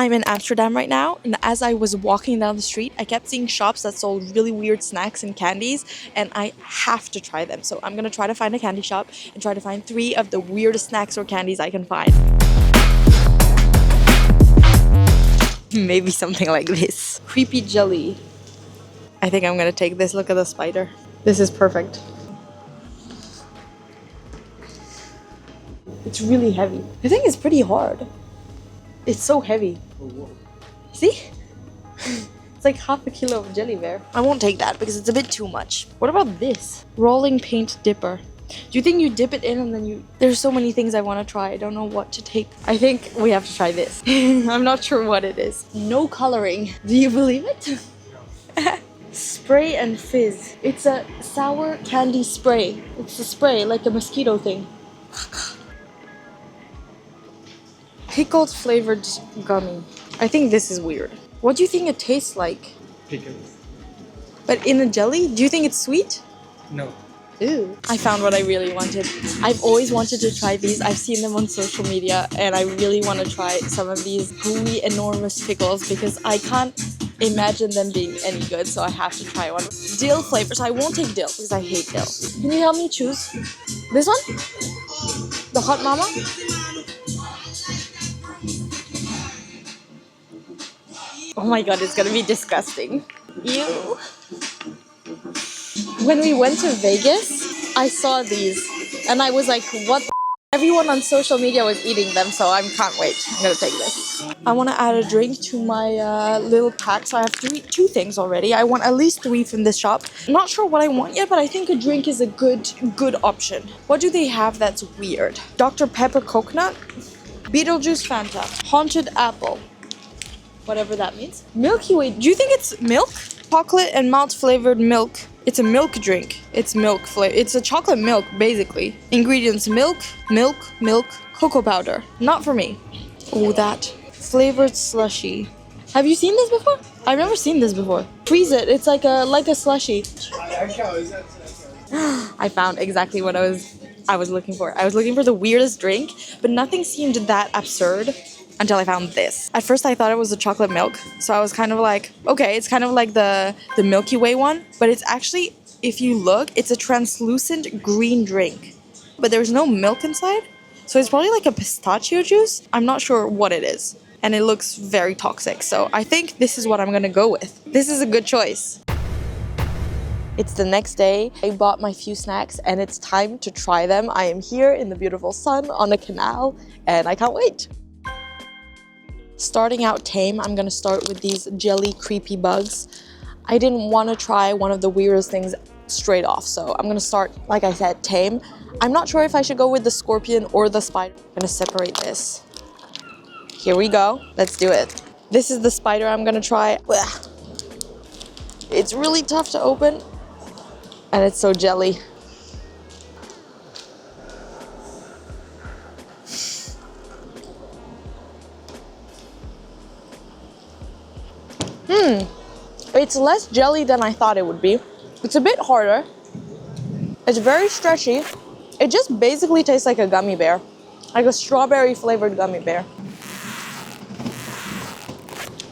I'm in Amsterdam right now, and as I was walking down the street, I kept seeing shops that sold really weird snacks and candies, and I have to try them. So I'm gonna try to find a candy shop and try to find 3 of the weirdest snacks or candies I can find. Maybe something like this. Creepy jelly. I think I'm gonna take this. Look at the spider. This is perfect. It's really heavy. I think it's pretty hard. It's so heavy. See? It's like half a kilo of jelly bear. I won't take that because it's a bit too much. What about this? Rolling paint dipper. Do you think you dip it in and then you... There's so many things I want to try. I don't know what to take. I think we have to try this. I'm not sure what it is. No coloring. Do you believe it? Spray and fizz. It's a sour candy spray. It's a spray, like a mosquito thing. Pickled flavored gummy. I think this is weird. What do you think it tastes like? Pickles. But in a jelly? Do you think it's sweet? No. Ew. I found what I really wanted. I've always wanted to try these. I've seen them on social media and I really want to try some of these gooey, enormous pickles because I can't imagine them being any good, so I have to try one. Dill flavors. I won't take dill because I hate dill. Can you help me choose? This one? The Hot Mama? Oh my god, it's gonna be disgusting. Ew. When we went to Vegas, I saw these and I was like, what the f-? Everyone on social media was eating them, so I can't wait. I'm gonna take this. I want to add a drink to my little pack, so I have two things already. I want at least 3 from this shop. I'm not sure what I want yet, but I think a drink is a good option. What do they have that's weird? Dr. Pepper Coconut, Beetlejuice Fanta, Haunted Apple, whatever that means. Milky Way, do you think it's milk? Chocolate and malt flavored milk. It's a milk drink. It's milk flavor. It's a chocolate milk, basically. Ingredients: milk, cocoa powder. Not for me. Oh, that. Flavored slushy. Have you seen this before? I've never seen this before. Freeze it. It's like a slushy. I found exactly what I was looking for. I was looking for the weirdest drink, but nothing seemed that absurd until I found this. At first I thought it was a chocolate milk, so I was kind of like, okay, it's kind of like the Milky Way one, but it's actually, if you look, it's a translucent green drink, but there's no milk inside, so it's probably like a pistachio juice. I'm not sure what it is, and it looks very toxic, so I think this is what I'm gonna go with. This is a good choice. It's the next day. I bought my few snacks and it's time to try them. I am here in the beautiful sun on a canal and I can't wait. Starting out tame, I'm gonna start with these jelly creepy bugs. I didn't want to try one of the weirdest things straight off, so I'm gonna start, like I said, tame. I'm not sure if I should go with the scorpion or the spider. I'm gonna separate this. Here we go. Let's do it. This is the spider I'm gonna try. Blech. It's really tough to open, and it's so jelly. It's less jelly than I thought it would be. It's a bit harder. It's very stretchy. It just basically tastes like a gummy bear, like a strawberry flavored gummy bear.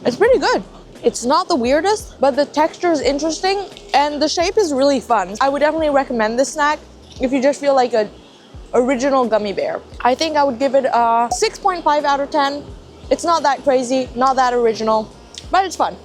It's pretty good. It's not the weirdest, but the texture is interesting and the shape is really fun. I would definitely recommend this snack if you just feel like an original gummy bear. I think I would give it a 6.5 out of 10. It's not that crazy, not that original, but it's fun.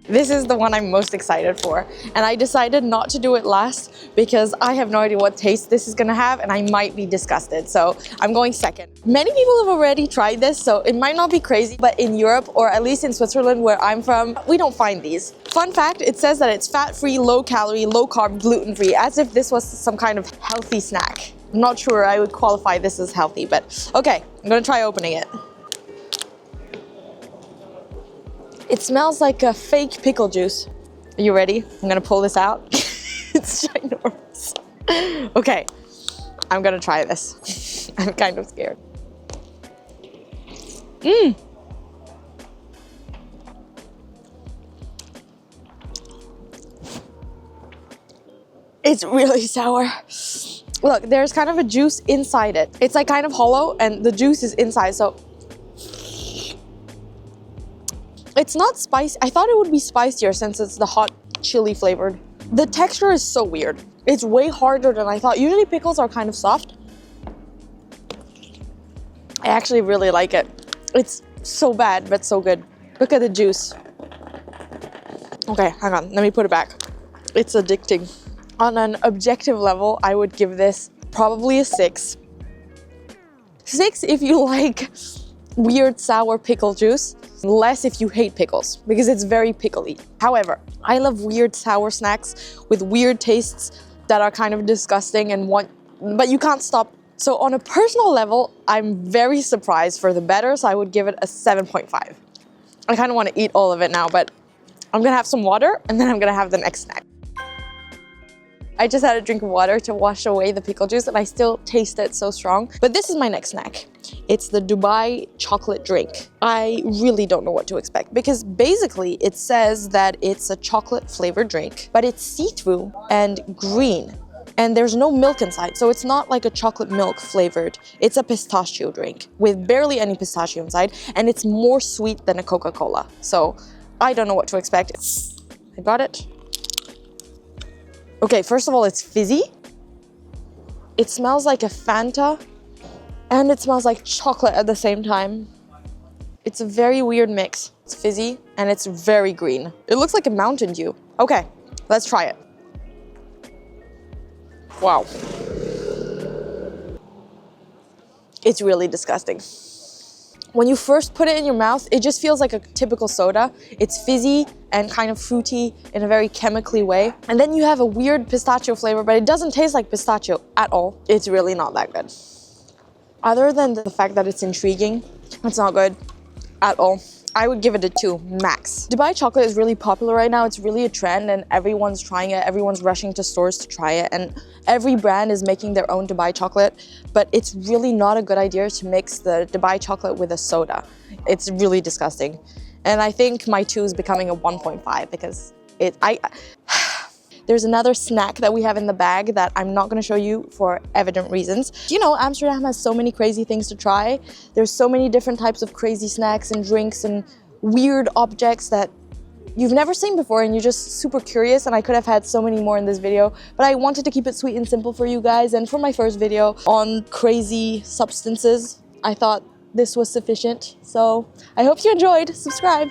This is the one I'm most excited for, and I decided not to do it last because I have no idea what taste this is gonna have and I might be disgusted, so I'm going second. Many people have already tried this, so it might not be crazy, but in Europe, or at least in Switzerland where I'm from, we don't find these. Fun fact, it says that it's fat-free, low-calorie, low-carb, gluten-free, as if this was some kind of healthy snack. I'm not sure I would qualify this as healthy, but okay, I'm gonna try opening it. It smells like a fake pickle juice. Are you ready? I'm gonna pull this out. It's ginormous. Okay, I'm gonna try this. I'm kind of scared. It's really sour. Look, there's kind of a juice inside it. It's like kind of hollow and the juice is inside, so It's not spicy. I thought it would be spicier since it's the hot chili flavored. The texture is so weird. It's way harder than I thought. Usually pickles are kind of soft. I actually really like it. It's so bad, but so good. Look at the juice. Okay, hang on. Let me put it back. It's addicting. On an objective level, I would give this probably a 6. 6 if you like weird sour pickle juice. Less if you hate pickles, because it's very pickly. However, I love weird sour snacks with weird tastes that are kind of disgusting but you can't stop. So on a personal level, I'm very surprised for the better, so I would give it a 7.5. I kind of want to eat all of it now, but I'm gonna have some water and then I'm gonna have the next snack. I just had a drink of water to wash away the pickle juice and I still taste it so strong. But this is my next snack. It's the Dubai chocolate drink. I really don't know what to expect because basically it says that it's a chocolate flavored drink, but it's see-through and green. And there's no milk inside, so it's not like a chocolate milk flavored. It's a pistachio drink with barely any pistachio inside, and it's more sweet than a Coca-Cola. So I don't know what to expect. I got it. Okay, first of all, it's fizzy. It smells like a Fanta, and it smells like chocolate at the same time. It's a very weird mix. It's fizzy, and it's very green. It looks like a Mountain Dew. Okay, let's try it. Wow. It's really disgusting. When you first put it in your mouth, it just feels like a typical soda. It's fizzy and kind of fruity in a very chemically way. And then you have a weird pistachio flavor, but it doesn't taste like pistachio at all. It's really not that good. Other than the fact that it's intriguing, it's not good at all. I would give it a 2 max. Dubai chocolate is really popular right now. It's really a trend and everyone's trying it. Everyone's rushing to stores to try it. And every brand is making their own Dubai chocolate, but it's really not a good idea to mix the Dubai chocolate with a soda. It's really disgusting. And I think my 2 is becoming a 1.5 because there's another snack that we have in the bag that I'm not going to show you for evident reasons. You know, Amsterdam has so many crazy things to try. There's so many different types of crazy snacks and drinks and weird objects that you've never seen before and you're just super curious, and I could have had so many more in this video, but I wanted to keep it sweet and simple for you guys, and for my first video on crazy substances, I thought this was sufficient. So I hope you enjoyed. Subscribe.